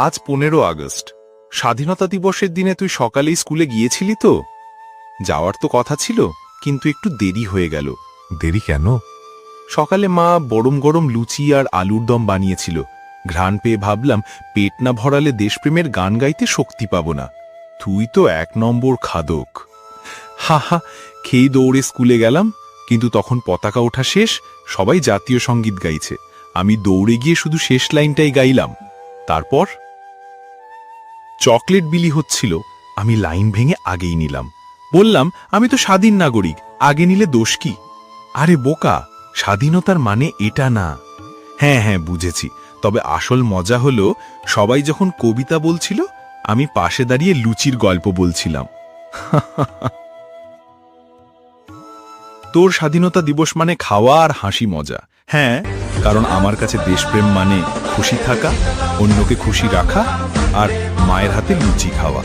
আজ 15 আগস্ট। স্বাধীনতা দিবসের দিনে তুই সকালেই স্কুলে গিয়েছিলি তো? যাওয়ার তো কথা ছিল, কিন্তু একটু দেরি হয়ে গেল। দেরি কেন? সকালে মা গরম গরম লুচি আর আলুর দম বানিয়েছিল। ঘ্রাণ পেয়ে ভাবলাম পেট না ভরালে দেশপ্রেমের গান গাইতে শক্তি পাব না। তুই তো 1 নম্বর খাদক। হা হা, খেয়ে দৌড়ে স্কুলে গেলাম, কিন্তু তখন পতাকা ওঠা শেষ, সবাই জাতীয় সঙ্গীত গাইছে। আমি দৌড়ে গিয়ে শুধু শেষ লাইনটাই গাইলাম। তারপর চকলেট বিলি হচ্ছিল, আমি লাইন ভেঙে আগেই নিলাম। বললাম, আমি তো স্বাধীন নাগরিক, আগে নিলে দোষ কি? আরে বোকা, স্বাধীনতার মানে এটা না। হ্যাঁ হ্যাঁ বুঝেছি, তবে আসল মজা হলো সবাই যখন কবিতা বলছিল, আমি পাশে দাঁড়িয়ে লুচির গল্প বলছিলাম। তোর স্বাধীনতা দিবস মানে খাওয়া আর হাসি মজা। হ্যাঁ, কারণ আমার কাছে দেশপ্রেম মানে খুশি থাকা, অন্যকে খুশি রাখা আর মায়ের হাতে লুচি খাওয়া।